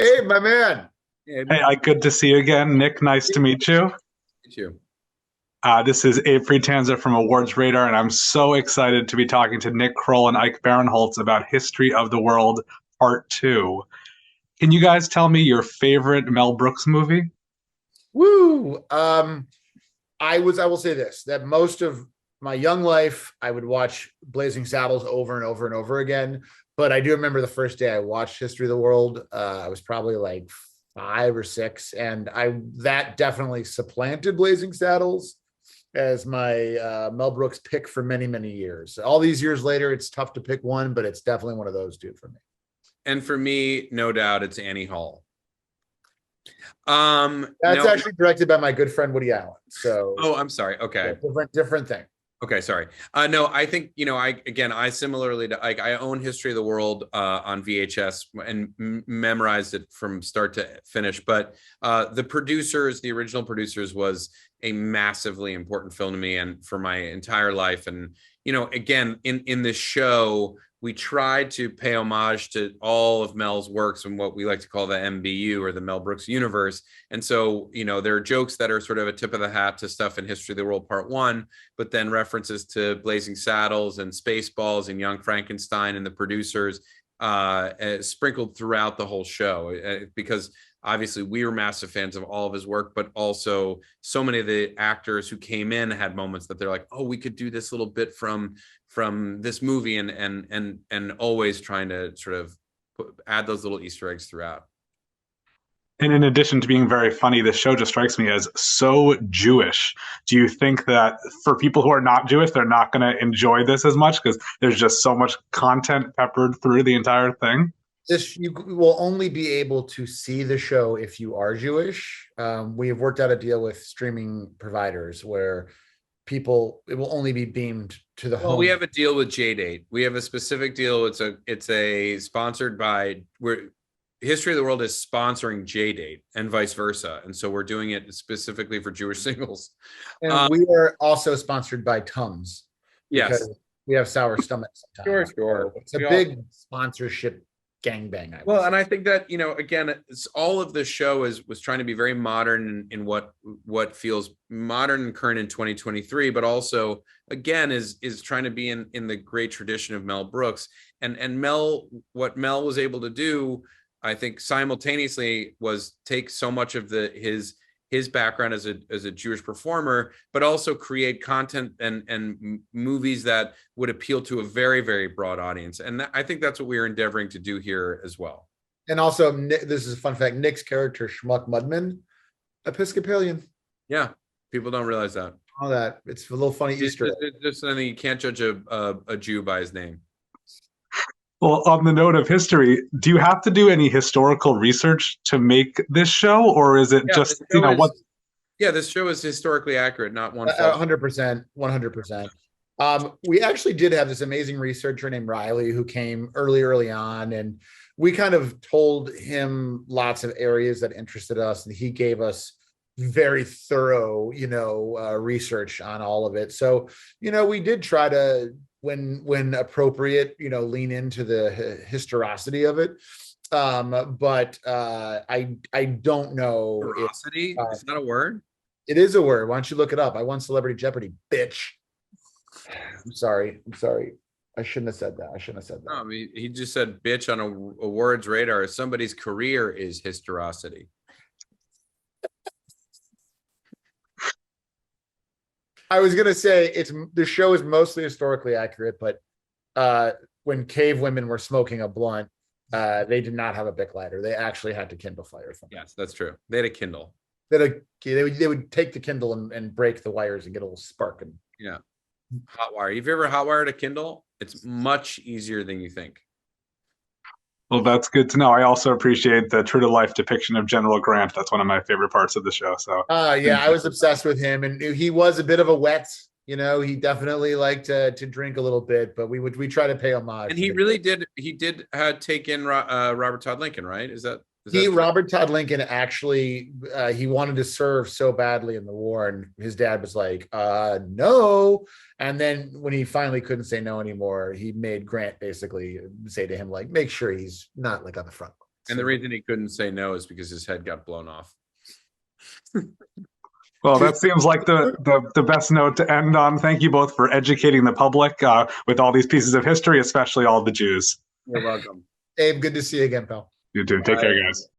Hey, my man. Yeah, Hey, good to see you again. Nick, nice to meet you. me too. This is Friedtanzer from Awards Radar, and I'm so excited to be talking to Nick Kroll and Ike Barinholtz about History of the World Part 2. Can you guys tell me your favorite Mel Brooks movie? Woo. I will say this, that most of my young life, I would watch Blazing Saddles over and over and over again. But I do remember the first day I watched History of the World. I was probably like 5 or 6, and I that definitely supplanted Blazing Saddles as my Mel Brooks pick for many, many years. All these years later, it's tough to pick one, but it's definitely one of those two for me. And for me, no doubt, it's Annie Hall. That's No. actually directed by my good friend Woody Allen. So, Oh, I'm sorry. yeah, Okay. different thing. Okay, sorry. No, I think I similarly to Ike, I own History of the World on VHS and memorized it from start to finish. But the original producers, was a massively important film to me and for my entire life. And again, in this show, we tried to pay homage to all of Mel's works and what we like to call the MBU, or the Mel Brooks universe. And so, there are jokes that are sort of a tip of the hat to stuff in History of the World Part 1, but then references to Blazing Saddles and Spaceballs and Young Frankenstein and the producers sprinkled throughout the whole show, because obviously we were massive fans of all of his work, but also so many of the actors who came in had moments that they're like, oh, we could do this little bit from this movie, and always trying to sort of add those little Easter eggs throughout. And in addition to being very funny, this show just strikes me as so Jewish. Do you think that for people who are not Jewish, they're not going to enjoy this as much because there's just so much content peppered through the entire thing? You will only be able to see the show if you are Jewish. We have worked out a deal with streaming providers where it will only be beamed to the Well, home. we have a deal with JDate. We have a specific deal. It's a sponsored by, where History of the World is sponsoring JDate and vice versa. And so we're doing it specifically for Jewish singles. And we are also sponsored by Tums. Yes. Because we have sour stomachs sometimes. Sure. It's a big sponsorship gangbang. Well, and I think that, again, all of the show was trying to be very modern in what feels modern and current in 2023, but also, again, is trying to be in the great tradition of Mel Brooks. And what Mel was able to do, I think, simultaneously, was take so much of his background as a Jewish performer, but also create content and movies that would appeal to a very, very broad audience. And I think that's what we are endeavoring to do here as well. And also, this is a fun fact, Nick's character, Schmuck Mudman, Episcopalian. Yeah, people don't realize that. All that. It's a little funny Easter egg. It's just something you can't judge a Jew by his name. Well, on the note of history, do you have to do any historical research to make this show, or is it just, what? Yeah, this show is historically accurate, not one. 100%, 100%. We actually did have this amazing researcher named Riley who came early on, and we kind of told him lots of areas that interested us, and he gave us very thorough, research on all of it. So, we did try to, when appropriate, lean into the historicity of it. But I don't know. Historicity? Is that a word? It is a word. Why don't you look it up? I won Celebrity Jeopardy, bitch. I'm sorry. I shouldn't have said that. No, I mean, he just said bitch on Awards Radar. Somebody's career is historicity. I was gonna say the show is mostly historically accurate, but when cave women were smoking a blunt, they did not have a Bic lighter. They actually had to kindle fire. Yes, that's true. They had a Kindle. They would take the Kindle and break the wires and get a little spark. And yeah, hot wire. Have you ever hot wired a Kindle? It's much easier than you think. Well, that's good to know. I also appreciate the true to life depiction of General Grant. That's one of my favorite parts of the show. So, yeah, I was obsessed with him, and he was a bit of a wet. He definitely liked to drink a little bit, but we try to pay homage. And he really did. He did take in Robert Todd Lincoln, right? Is that Robert Todd Lincoln actually he wanted to serve so badly in the war, and his dad was like, no. And then when he finally couldn't say no anymore, he made Grant basically say to him, like, make sure he's not like on the front. And the reason he couldn't say no is because his head got blown off. Well, that seems like the best note to end on. Thank you both for educating the public with all these pieces of history, especially all the Jews. You're welcome. Abe, good to see you again, pal. You too. Take care, guys.